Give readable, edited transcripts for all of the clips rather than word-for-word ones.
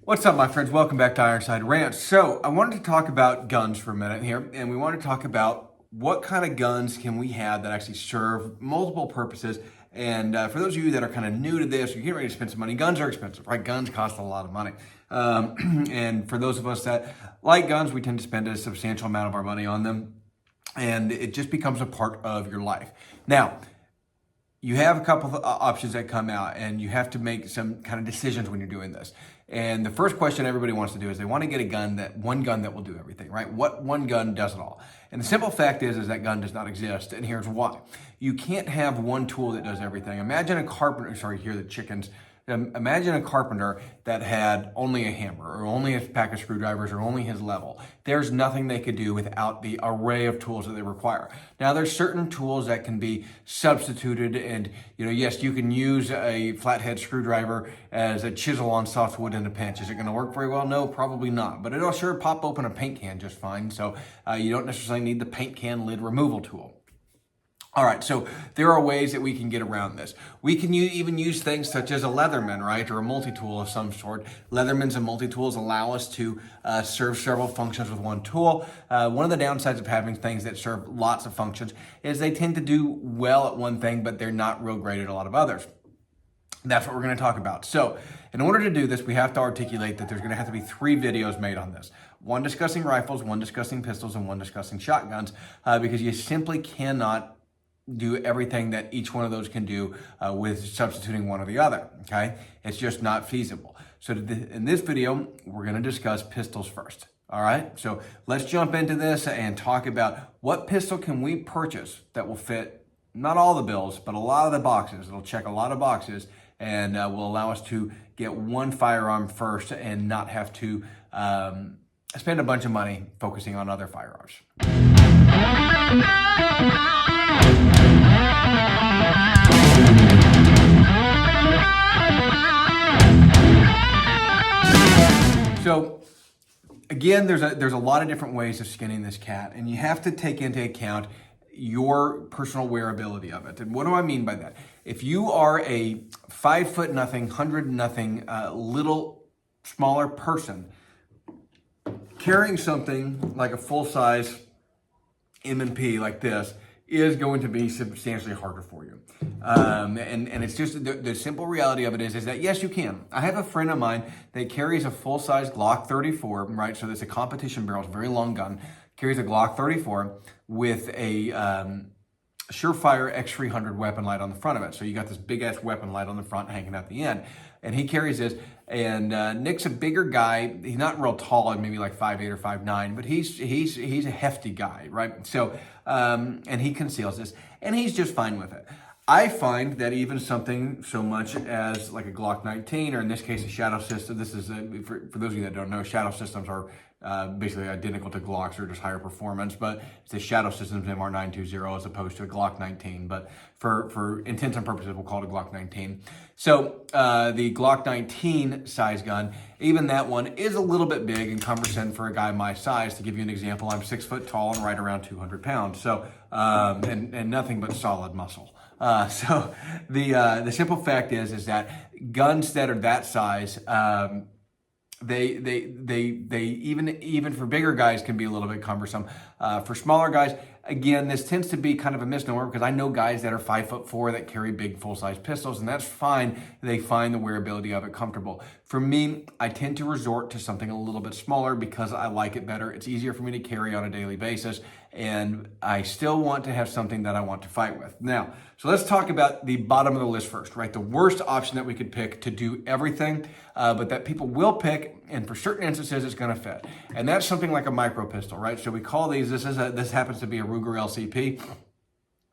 What's up, my friends? Welcome back to Ironside Ranch. So I wanted to talk about guns for a minute here, and we want to talk about what kind of guns can we have that actually serve multiple purposes. And for those of you that are kind of new to this, you're getting ready to spend some money. Guns are expensive, right? Guns cost a lot of money. And for those of us that like guns, we tend to spend a substantial amount of our money on them, and it just becomes a part of your life. Now, you have a couple of options that come out, and you have to make some kind of decisions when you're doing this. And the first question everybody wants to do is they want to get one gun that will do everything, right? What one gun does it all? And the simple fact is that gun does not exist, and here's why. You can't have one tool that does everything. Imagine a carpenter, sorry, hear the chickens. Imagine a carpenter that had only a hammer or only a pack of screwdrivers or only his level. There's nothing they could do without the array of tools that they require. Now, there's certain tools that can be substituted, and yes, you can use a flathead screwdriver as a chisel on softwood in a pinch. Is it going to work very well? No, probably not, but it'll sure pop open a paint can just fine. So you don't necessarily need the paint can lid removal tool. All right, so there are ways that we can get around this. We can even use things such as a Leatherman, right, or a multi-tool of some sort. Leathermans and multi-tools allow us to serve several functions with one tool. One of the downsides of having things that serve lots of functions is they tend to do well at one thing, but they're not real great at a lot of others. That's what we're going to talk about. So in order to do this, we have to articulate that there's going to have to be 3 videos made on this. One discussing rifles, one discussing pistols, and one discussing shotguns, because you simply cannot do everything that each one of those can do with substituting one or the other, okay? It's just not feasible. So in this video, we're gonna discuss pistols first, all right? So let's jump into this and talk about what pistol can we purchase that will fit not all the bills, but a lot of the boxes. It'll check a lot of boxes and will allow us to get one firearm first and not have to spend a bunch of money focusing on other firearms. So again, there's a lot of different ways of skinning this cat, and you have to take into account your personal wearability of it. And what do I mean by that? If you are a 5'0", 100 little smaller person, carrying something like a full-size M&P like this is going to be substantially harder for you. And it's just the simple reality of it is that yes, you can. I have a friend of mine that carries a full-size Glock 34, right? So it's a competition barrel, it's a very long gun, carries a Glock 34 with a Surefire X300 weapon light on the front of it. So you got this big ass weapon light on the front hanging out the end. And he carries this, and Nick's a bigger guy. He's not real tall, maybe like 5'8" or 5'9", but he's a hefty guy, right? So, and he conceals this, and he's just fine with it. I find that even something so much as like a Glock 19, or in this case, a shadow system. This is, for those of you that don't know, shadow systems are basically identical to Glocks, or just higher performance, but it's a Shadow Systems MR920 as opposed to a Glock 19. But for intents and purposes, we'll call it a Glock 19. So the Glock 19 size gun, even that one is a little bit big and cumbersome for a guy my size. To give you an example, I'm 6 foot tall and right around 200 pounds. So and nothing but solid muscle. So the simple fact is that guns that are that size, they even for bigger guys can be a little bit cumbersome. For smaller guys, again, this tends to be kind of a misnomer because I know guys that are 5'4" that carry big full-size pistols, and that's fine. They find the wearability of it comfortable. For me, I tend to resort to something a little bit smaller because I like it better. It's easier for me to carry on a daily basis, and I still want to have something that I want to fight with. Now, so let's talk about the bottom of the list first, right? The worst option that we could pick to do everything, but that people will pick, and for certain instances, it's going to fit. And that's something like a micro pistol, right? So we call these, this happens to be a Ruger LCP.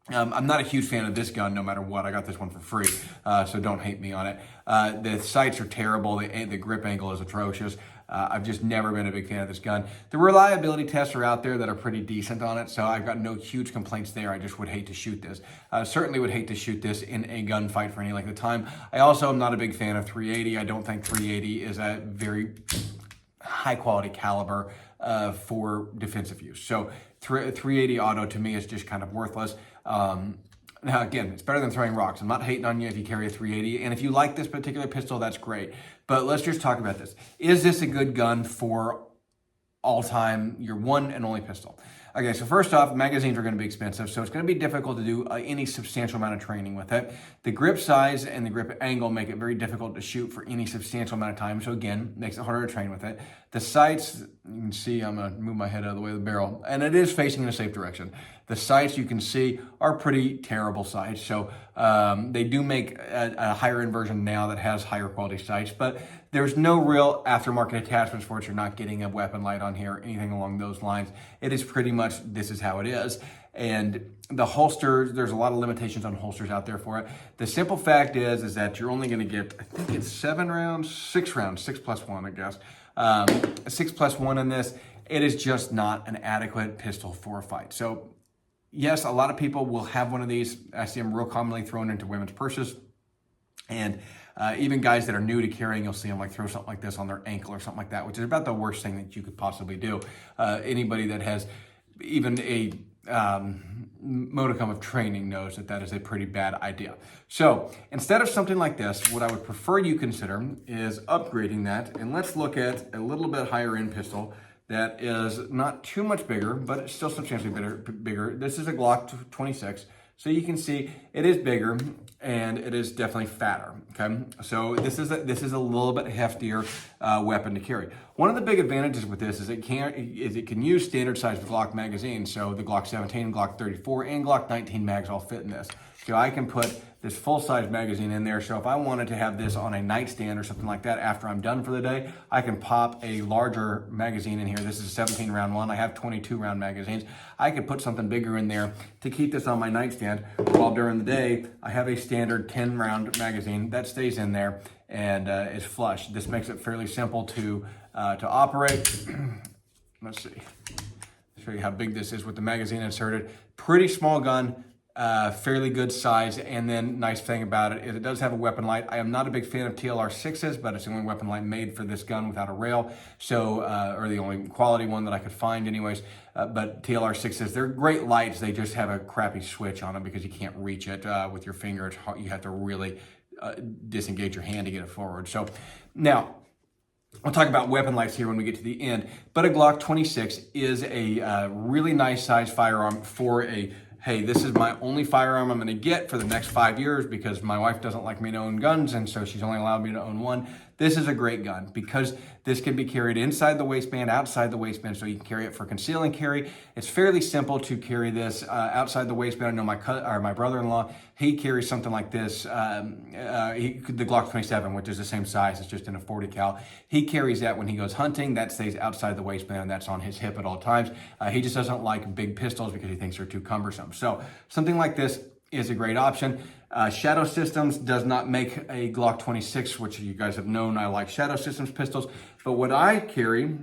I'm not a huge fan of this gun, no matter what. I got this one for free, so don't hate me on it. The sights are terrible. The grip angle is atrocious. I've just never been a big fan of this gun. The reliability tests are out there that are pretty decent on it, so I've got no huge complaints there. I just would hate to shoot this. Certainly would hate to shoot this in a gunfight for any length of time. I also am not a big fan of 380. I don't think 380 is a very high quality caliber for defensive use. So 380 auto to me is just kind of worthless. Now, again, it's better than throwing rocks. I'm not hating on you if you carry a 380. And if you like this particular pistol, that's great. But let's just talk about this. Is this a good gun for all time, your one and only pistol? Okay, so first off, magazines are going to be expensive, so it's going to be difficult to do any substantial amount of training with it. The grip size and the grip angle make it very difficult to shoot for any substantial amount of time, so again, makes it harder to train with it. The sights, you can see, I'm going to move my head out of the way of the barrel, and it is facing in a safe direction. The sights, you can see, are pretty terrible sights, so they do make a higher end version now that has higher quality sights, but there's no real aftermarket attachments for it. You're not getting a weapon light on here, anything along those lines. It is pretty much, this is how it is. And the holsters, there's a lot of limitations on holsters out there for it. The simple fact is that you're only gonna get, I think it's 6 rounds, 6+1, I guess. 6+1 in this. It is just not an adequate pistol for a fight. So yes, a lot of people will have one of these. I see them real commonly thrown into women's purses. And even guys that are new to carrying, you'll see them like throw something like this on their ankle or something like that, which is about the worst thing that you could possibly do. Anybody that has even a modicum of training knows that that is a pretty bad idea. So instead of something like this, what I would prefer you consider is upgrading that. And let's look at a little bit higher end pistol that is not too much bigger, but it's still substantially bigger. This is a Glock 26. So you can see it is bigger and it is definitely fatter, okay? So this is a little bit heftier weapon to carry. One of the big advantages with this is it can use standard size Glock magazines. So the Glock 17, Glock 34, and Glock 19 mags all fit in this. So I can put this full-size magazine in there. So if I wanted to have this on a nightstand or something like that after I'm done for the day, I can pop a larger magazine in here. This is a 17-round one. I have 22-round magazines. I could put something bigger in there to keep this on my nightstand, while during the day, I have a standard 10-round magazine that stays in there and is flush. This makes it fairly simple to operate. Let's see. Show you how big this is with the magazine inserted. Pretty small gun. Fairly good size, and then nice thing about it is it does have a weapon light. I am not a big fan of TLR 6s, but it's the only weapon light made for this gun without a rail, so or the only quality one that I could find anyways. But TLR 6s, they're great lights, they just have a crappy switch on them because you can't reach it with your finger. It's hard, you have to really disengage your hand to get it forward. So now I'll talk about weapon lights here when we get to the end, but a Glock 26 is a really nice size firearm for a, hey, this is my only firearm I'm gonna get for the next 5 years because my wife doesn't like me to own guns, and so she's only allowed me to own one. This is a great gun because this can be carried inside the waistband, outside the waistband, so you can carry it for conceal and carry. It's fairly simple to carry this outside the waistband. I know my brother-in-law, he carries something like this, the Glock 27, which is the same size, it's just in a 40 cal. He carries that when he goes hunting. That stays outside the waistband, that's on his hip at all times. He just doesn't like big pistols because he thinks they're too cumbersome. So something like this is a great option. Shadow Systems does not make a Glock 26, which you guys have known I like Shadow Systems pistols, but what I carry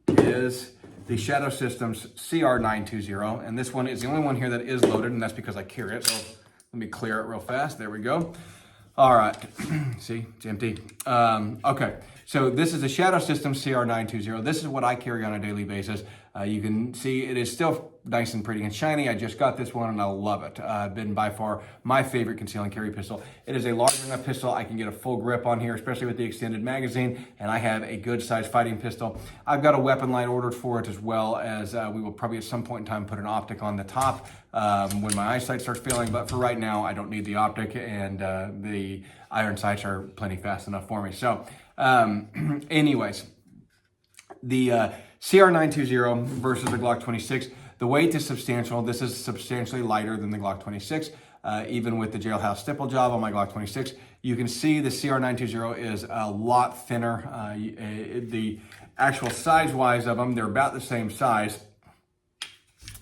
is the Shadow Systems CR920, and this one is the only one here that is loaded, and that's because I carry it. So let me clear it real fast. There we go. All right, see, it's empty. Okay, so this is a Shadow Systems CR920. This is what I carry on a daily basis. You can see it is still nice and pretty and shiny. I just got this one and I love it. Been by far my favorite conceal and carry pistol. It is a large enough pistol. I can get a full grip on here, especially with the extended magazine, and I have a good sized fighting pistol. I've got a weapon light ordered for it, as well as we will probably at some point in time put an optic on the top when my eyesight starts failing, but for right now I don't need the optic, and the iron sights are plenty fast enough for me. So anyways, the CR920 versus the Glock 26. The weight is substantial. This is substantially lighter than the Glock 26. Even with the jailhouse stipple job on my Glock 26, you can see the CR920 is a lot thinner. The actual size-wise of them, they're about the same size.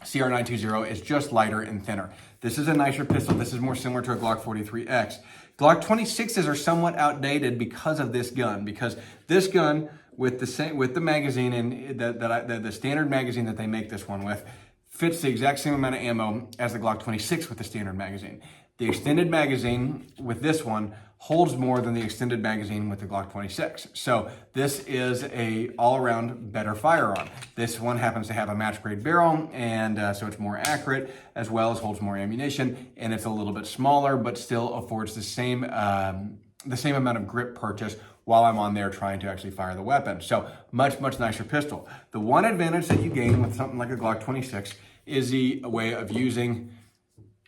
CR920 is just lighter and thinner. This is a nicer pistol. This is more similar to a Glock 43X. Glock 26s are somewhat outdated because of this gun, because this gun with the magazine and the standard magazine that they make this one with fits the exact same amount of ammo as the Glock 26 with the standard magazine. The extended magazine with this one holds more than the extended magazine with the Glock 26. So this is a all-around better firearm. This one happens to have a match grade barrel, and so it's more accurate, as well as holds more ammunition, and it's a little bit smaller, but still affords the same amount of grip purchase while I'm on there trying to actually fire the weapon. So much nicer pistol. The one advantage that you gain with something like a Glock 26 is the way of using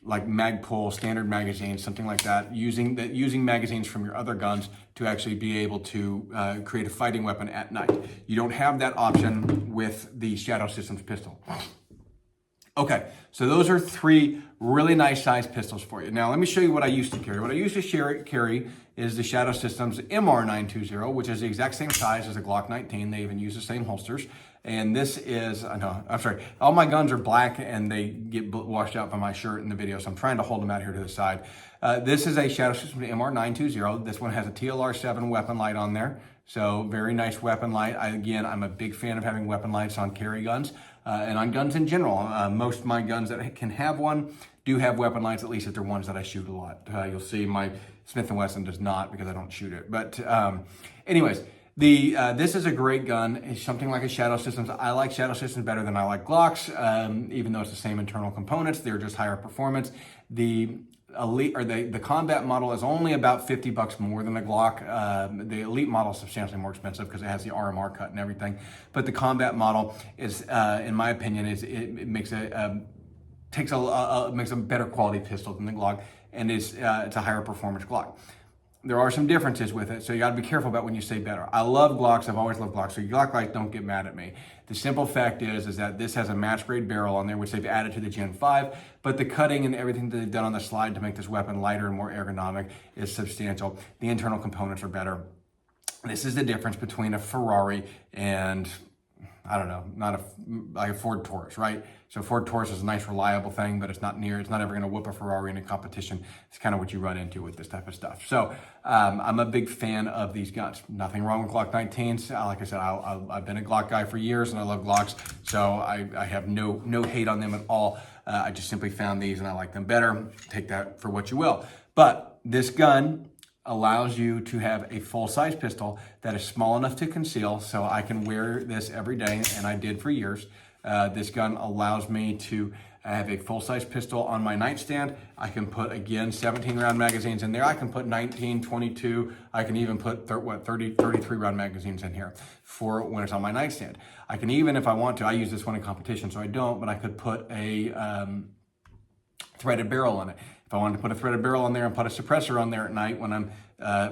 like Magpul, standard magazines, something like that, using magazines from your other guns to actually be able to create a fighting weapon at night. You don't have that option with the Shadow Systems pistol. Okay, so those are 3 really nice sized pistols for you. Now let me show you what I used to carry. What I used to carry is the Shadow Systems MR920, which is the exact same size as a Glock 19. They even use the same holsters. And this is, no, I'm sorry, all my guns are black and they get washed out by my shirt in the video, so I'm trying to hold them out here to the side. This is a Shadow Systems MR920. This one has a TLR7 weapon light on there. So very nice weapon light. Again, I'm a big fan of having weapon lights on carry guns and on guns in general. Most of my guns that can have one do have weapon lights, at least if they're ones that I shoot a lot. You'll see my Smith & Wesson does not because I don't shoot it. But anyways, this is a great gun. It's something like a Shadow Systems. I like Shadow Systems better than I like Glocks, even though it's the same internal components. They're just higher performance. The Elite or the combat model is only about $50 more than a Glock. The Elite model is substantially more expensive because it has the RMR cut and everything. But the combat model is, in my opinion, it makes makes a better quality pistol than the Glock, and it's a higher performance Glock. There are some differences with it, so you gotta be careful about when you say better. I love Glocks, I've always loved Glocks, so you Glock guys don't get mad at me. The simple fact is that this has a match grade barrel on there, which they've added to the Gen 5, but the cutting and everything that they've done on the slide to make this weapon lighter and more ergonomic is substantial. The internal components are better. This is the difference between a Ferrari and, I don't know, like a Ford Taurus, right? So Ford Taurus is a nice, reliable thing, but it's not ever going to whoop a Ferrari in a competition. It's kind of what you run into with this type of stuff. So I'm a big fan of these guns. Nothing wrong with Glock 19s. Like I said, I've been a Glock guy for years, and I love Glocks, so I have no hate on them at all. I just simply found these, and I like them better. Take that for what you will. But this gun allows you to have a full-size pistol that is small enough to conceal, so I can wear this every day, and I did for years. This gun allows me to have a full-size pistol on my nightstand. I can put, again, 17-round magazines in there. I can put 19, 22. I can even put 33-round magazines in here for when it's on my nightstand. I can even, if I want to, I use this one in competition, so I don't, but I could put a threaded barrel on it. If I wanted to put a threaded barrel on there and put a suppressor on there at night when I'm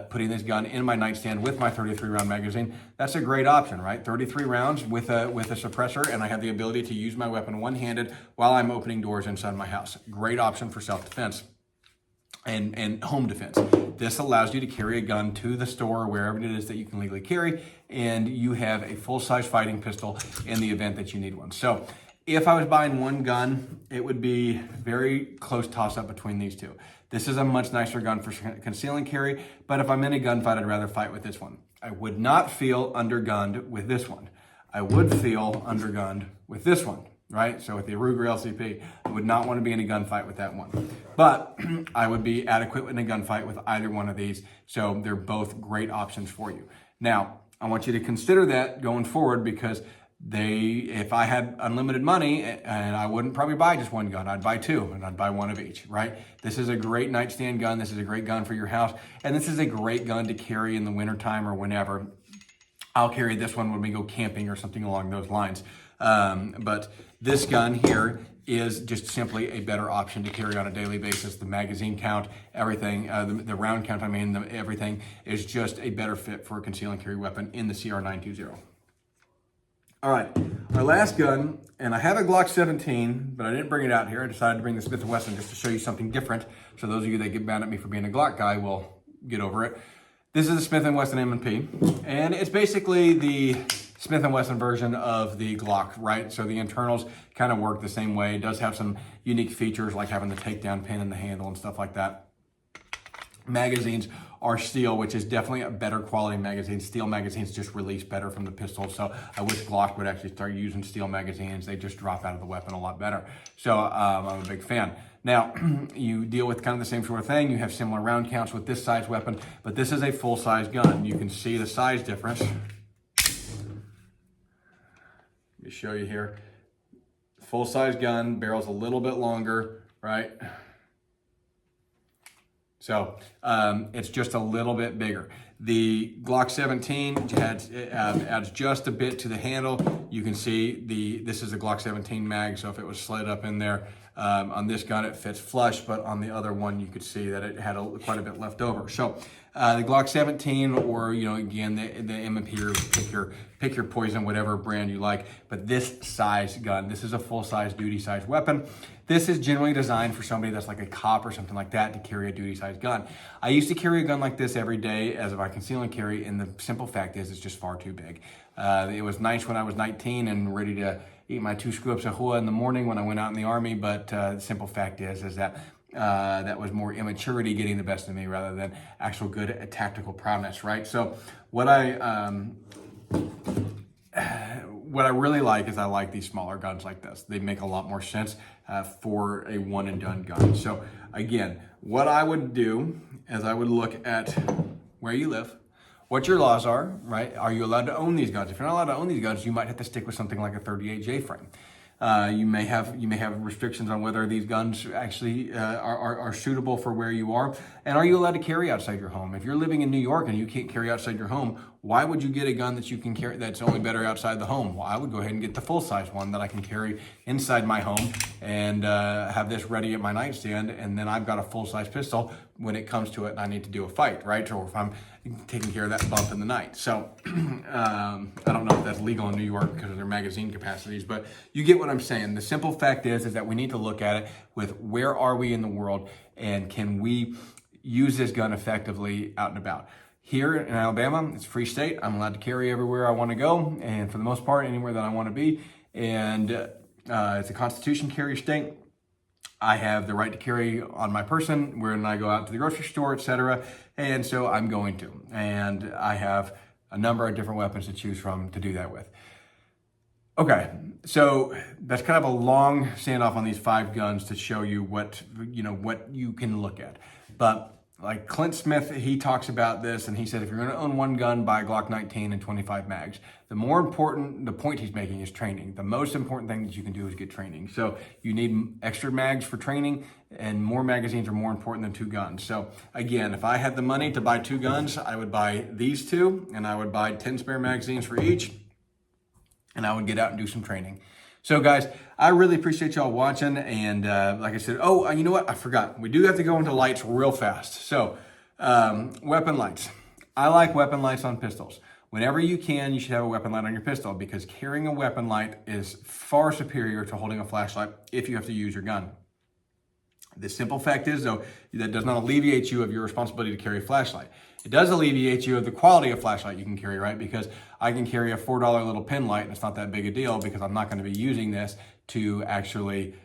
putting this gun in my nightstand with my 33-round magazine, that's a great option, right? 33 rounds with a suppressor, and I have the ability to use my weapon one-handed while I'm opening doors inside my house. Great option for self-defense and home defense. This allows you to carry a gun to the store or wherever it is that you can legally carry, and you have a full-size fighting pistol in the event that you need one. So if I was buying one gun, it would be very close toss-up between these two. This is a much nicer gun for conceal and carry, but if I'm in a gunfight, I'd rather fight with this one. I would not feel undergunned with this one. I would feel undergunned with this one, right? So with the Ruger LCP, I would not want to be in a gunfight with that one. But I would be adequate in a gunfight with either one of these, so they're both great options for you. Now, I want you to consider that going forward, because if I had unlimited money, and I wouldn't probably buy just one gun, I'd buy two, and I'd buy one of each, right? This is a great nightstand gun. This is a great gun for your house, and this is a great gun to carry in the wintertime or whenever. I'll carry this one when we go camping or something along those lines. But this gun here is just simply a better option to carry on a daily basis. The magazine count, everything, the round count, everything is just a better fit for a conceal and carry weapon in the CR920. All right, our last gun, and I have a Glock 17, but I didn't bring it out here. I decided to bring the Smith & Wesson just to show you something different. So those of you that get mad at me for being a Glock guy will get over it. This is the Smith & Wesson M&P, and it's basically the Smith & Wesson version of the Glock, right? So the internals kind of work the same way. It does have some unique features like having the takedown pin in the handle and stuff like that. Magazines are steel, which is definitely a better quality magazine. Steel magazines just release better from the pistol, so I wish Glock would actually start using steel magazines. They just drop out of the weapon a lot better. So I'm a big fan. Now, you deal with kind of the same sort of thing. You have similar round counts with this size weapon, but this is a full-size gun. You can see the size difference. Let me show you here. Full-size gun, barrel's a little bit longer, right? So it's just a little bit bigger. The Glock 17 adds just a bit to the handle. You can see this is a Glock 17 mag, so if it was slid up in there, on this gun it fits flush, but on the other one you could see that it had quite a bit left over. So the Glock 17, or again the M&P, or pick your poison, whatever brand you like, but this size gun, this is a full-size duty size weapon. This is generally designed for somebody that's like a cop or something like that to carry a duty size gun. I used to carry a gun like this every day as my conceal and carry, and the simple fact is it's just far too big. It was nice when I was 19 and ready to eat my 2 scoops of hua in the morning when I went out in the Army, but the simple fact is that that was more immaturity getting the best of me rather than actual good tactical prowess, right? So what I really like is I like these smaller guns like this. They make a lot more sense for a one and done gun. So again, what I would do is I would look at where you live, what your laws are, right? Are you allowed to own these guns? If you're not allowed to own these guns, you might have to stick with something like a 38J frame. You may have restrictions on whether these guns actually are suitable for where you are. And are you allowed to carry outside your home? If you're living in New York and you can't carry outside your home, why would you get a gun that you can carry that's only better outside the home? Well, I would go ahead and get the full-size one that I can carry inside my home and have this ready at my nightstand, and then I've got a full-size pistol when it comes to it and I need to do a fight, right? Or if I'm taking care of that bump in the night. So I don't know if that's legal in New York because of their magazine capacities, but you get what I'm saying. The simple fact is that we need to look at it with where are we in the world and can we use this gun effectively out and about. Here in Alabama, it's a free state. I'm allowed to carry everywhere I want to go, and for the most part, anywhere that I want to be. And it's a Constitution carry state. I have the right to carry on my person when I go out to the grocery store, etc. And so I'm going to. And I have a number of different weapons to choose from to do that with. Okay, so that's kind of a long standoff on these 5 guns to show you what you can look at. But like Clint Smith, he talks about this, and he said if you're going to own one gun, buy a Glock 19 and 25 mags. The point he's making is training. The most important thing that you can do is get training. So you need extra mags for training, and more magazines are more important than 2 guns. So again, if I had the money to buy 2 guns, I would buy these 2, and I would buy 10 spare magazines for each, and I would get out and do some training. So guys, I really appreciate y'all watching, and like I said, you know what? I forgot. We do have to go into lights real fast. So, weapon lights. I like weapon lights on pistols. Whenever you can, you should have a weapon light on your pistol, because carrying a weapon light is far superior to holding a flashlight if you have to use your gun. The simple fact is, though, that does not alleviate you of your responsibility to carry a flashlight. It does alleviate you of the quality of flashlight you can carry, right? Because I can carry a $4 little pin light, and it's not that big a deal because I'm not going to be using this to actually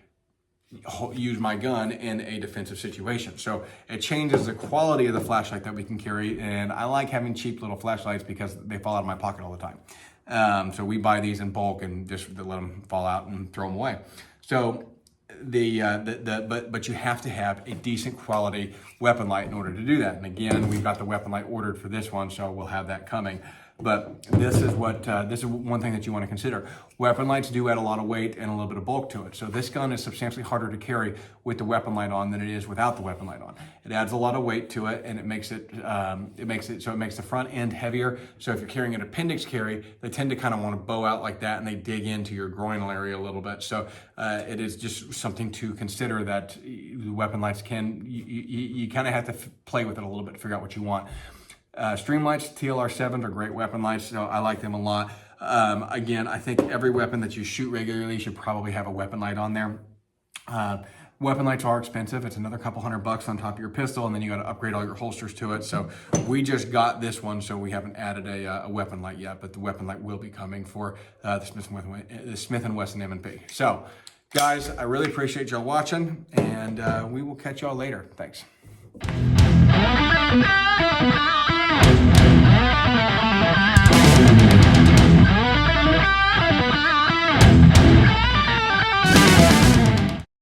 use my gun in a defensive situation. So it changes the quality of the flashlight that we can carry, and I like having cheap little flashlights because they fall out of my pocket all the time. So we buy these in bulk and just let them fall out and throw them away. So but you have to have a decent quality weapon light in order to do that. And again, we've got the weapon light ordered for this one, so we'll have that coming. But this is one thing that you want to consider. Weapon lights do add a lot of weight and a little bit of bulk to it. So this gun is substantially harder to carry with the weapon light on than it is without the weapon light on. It adds a lot of weight to it, and it makes the front end heavier. So if you're carrying an appendix carry, they tend to kind of want to bow out like that, and they dig into your groinal area a little bit. So it is just something to consider that the weapon lights you kind of have to play with it a little bit to figure out what you want. Streamlights, TLR7s are great weapon lights, so I like them a lot. Again, I think every weapon that you shoot regularly should probably have a weapon light on there. Weapon lights are expensive. It's another couple $100 on top of your pistol, and then you got to upgrade all your holsters to it. So we just got this one, so we haven't added a weapon light yet, but the weapon light will be coming for the Smith & Wesson M&P. So, guys, I really appreciate y'all watching, and we will catch y'all later. Thanks.